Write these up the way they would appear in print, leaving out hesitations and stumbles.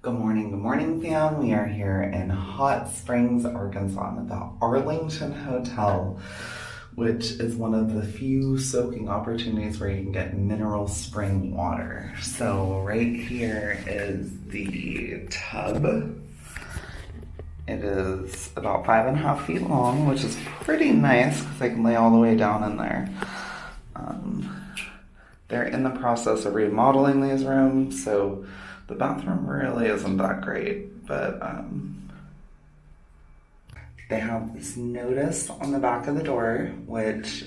Good morning, fam. We are here in Hot Springs, Arkansas, at the Arlington Hotel, which is one of the few soaking opportunities where you can get mineral spring water. So right here is the tub. It is about 5.5 feet long, which is pretty nice because I can lay all the way down in there. They're in the process of remodeling these rooms, so the bathroom really isn't that great, but they have this notice on the back of the door, which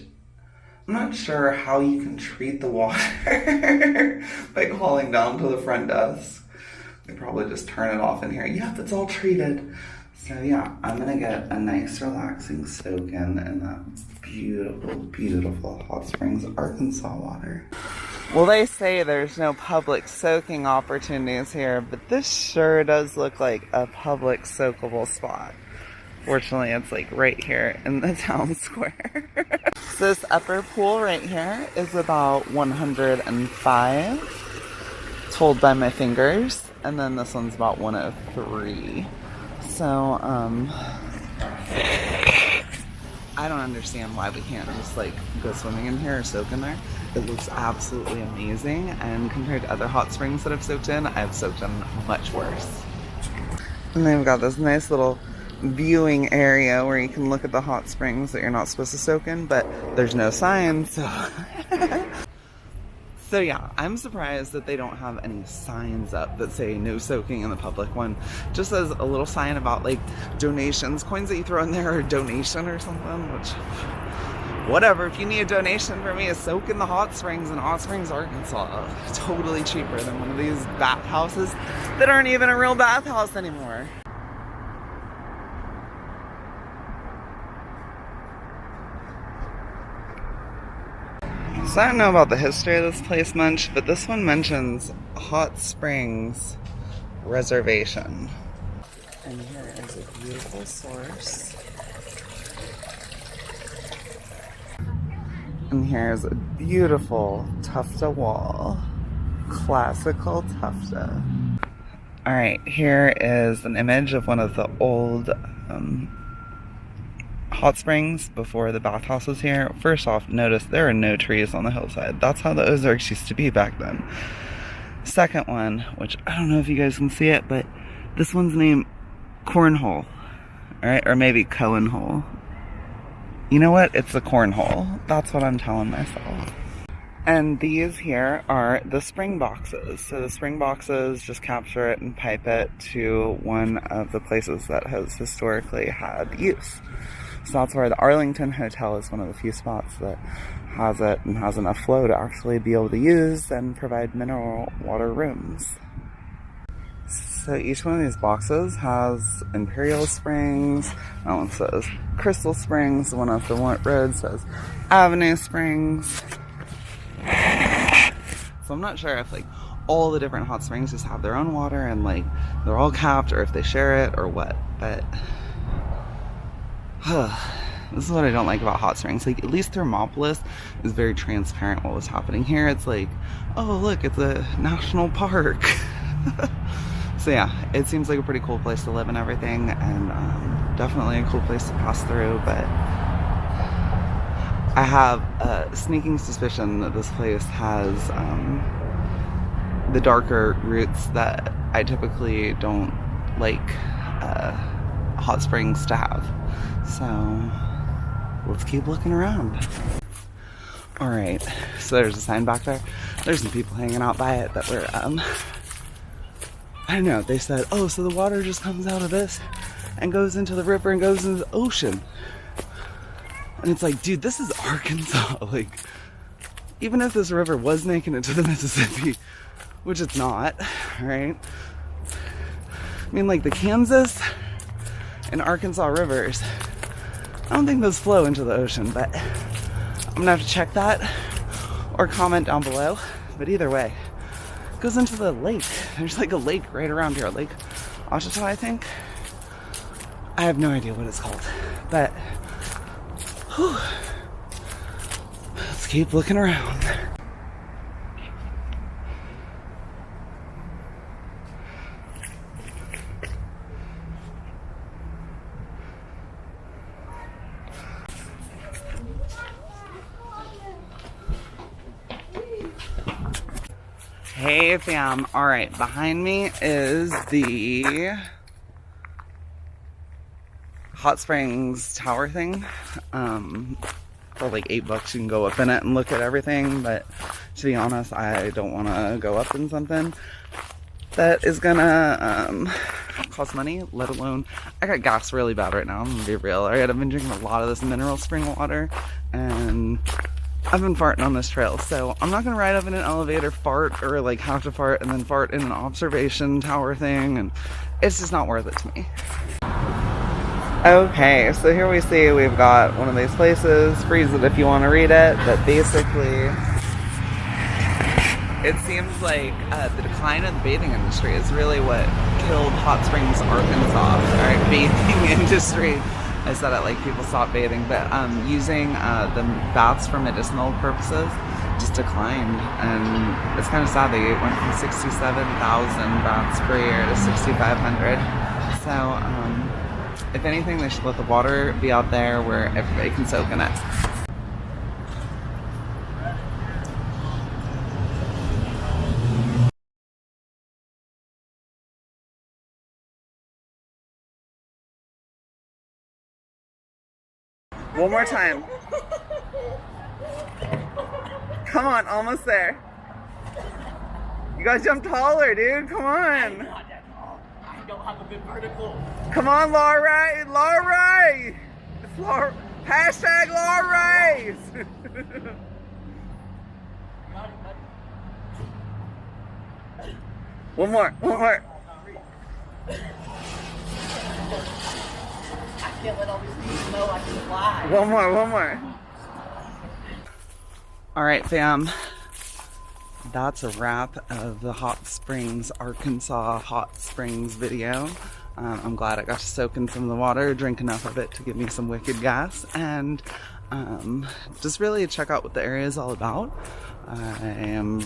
I'm not sure how you can treat the water by calling down to the front desk. They probably just turn it off in here. Yep, it's all treated. So yeah, I'm gonna get a nice relaxing soak in that beautiful, beautiful Hot Springs, Arkansas water. Well, they say there's no public soaking opportunities here, but this sure does look like a public soakable spot. Fortunately, it's like right here in the town square. So this upper pool right here is about 105, told by my fingers, and then this one's about 103. So, I don't understand why we can't just like go swimming in here or soak in there. It looks absolutely amazing, and compared to other hot springs that I've soaked in, I've soaked in much worse. And they've got this nice little viewing area where you can look at the hot springs that you're not supposed to soak in, but there's no sign, so So yeah, I'm surprised that they don't have any signs up that say no soaking in the public one. Just as a little sign about like donations, coins that you throw in there are a donation or something, which, whatever. If you need a donation for me to soak in the hot springs in Hot Springs, Arkansas, totally cheaper than one of these bathhouses that aren't even a real bathhouse anymore. So I don't know about the history of this place much, but this one mentions Hot Springs Reservation. And here is a beautiful source. And here's a beautiful tuffta wall. Classical tuffta. Alright, here is an image of one of the old hot springs before the bathhouse was here. First off, notice there are no trees on the hillside. That's how the Ozarks used to be back then. Second one, which I don't know if you guys can see it, but this one's named Cornhole. Alright, or maybe Cohen Hole. You know what? It's the cornhole. That's what I'm telling myself. And these here are the spring boxes. So the spring boxes just capture it and pipe it to one of the places that has historically had use. So that's where the Arlington Hotel is one of the few spots that has it and has enough flow to actually be able to use and provide mineral water rooms. So each one of these boxes has Imperial Springs. That one says Crystal Springs. The one up the road says Avenue Springs. So I'm not sure if like all the different hot springs just have their own water and like they're all capped, or if they share it or what, but this is what I don't like about hot springs. Like, at least Thermopolis is very transparent what was happening. Here it's like, oh look, it's a national park. So yeah, it seems like a pretty cool place to live and everything, and definitely a cool place to pass through, but I have a sneaking suspicion that this place has the darker roots that I typically don't like hot springs to have. So let's keep looking around. Alright, so there's a sign back there. There's some people hanging out by it that were, I don't know, they said, oh, so the water just comes out of this and goes into the river and goes into the ocean. And it's like, dude, this is Arkansas. Like, even if this river was making it to the Mississippi, which it's not, right? I mean, like the Kansas and Arkansas rivers, I don't think those flow into the ocean, but I'm gonna have to check that or comment down below. But either way, it goes into the lake. There's like a lake right around here, Lake Ouachita, I think. I have no idea what it's called, but whew, let's keep looking around. Hey fam, alright, behind me is the hot springs tower thing. For like $8 you can go up in it and look at everything, but to be honest, I don't want to go up in something that is gonna cost money, let alone, I got gas really bad right now, I'm gonna be real. I've been drinking a lot of this mineral spring water, and I've been farting on this trail, so I'm not gonna ride up in an elevator, fart, or like have to fart, and then fart in an observation tower thing, and it's just not worth it to me. Okay, so here we see we've got one of these places, freeze it if you want to read it, but basically it seems like the decline of the bathing industry is really what killed Hot Springs, Arkansas. Alright, bathing industry. I said it like people stopped bathing, but using the baths for medicinal purposes just declined, and it's kind of sad. They went from 67,000 baths per year to 6,500. So if anything, they should let the water be out there where everybody can soak in it. One more time. Come on, almost there. You gotta jump taller, dude. Come on. I'm not that tall. I don't have a good vertical. Come on, Laura. Laura. It's Laura. Hashtag Laura. One more. I can't let all these people know I can fly. One more. Alright fam, that's a wrap of the Hot Springs, Arkansas Hot Springs video. I'm glad I got to soak in some of the water, drink enough of it to give me some wicked gas, and just really check out what the area is all about. I am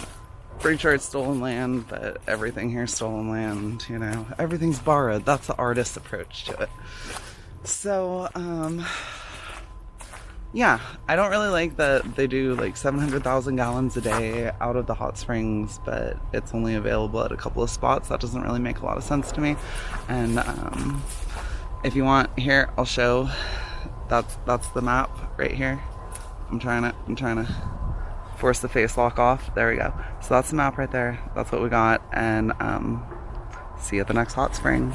pretty sure it's stolen land, but everything here is stolen land, you know, everything's borrowed. That's the artist's approach to it. So, yeah, I don't really like that they do like 700,000 gallons a day out of the hot springs, but it's only available at a couple of spots. That doesn't really make a lot of sense to me. And if you want, here, I'll show. That's the map right here. I'm trying to force the face lock off. There we go. So that's the map right there. That's what we got. And see you at the next hot spring.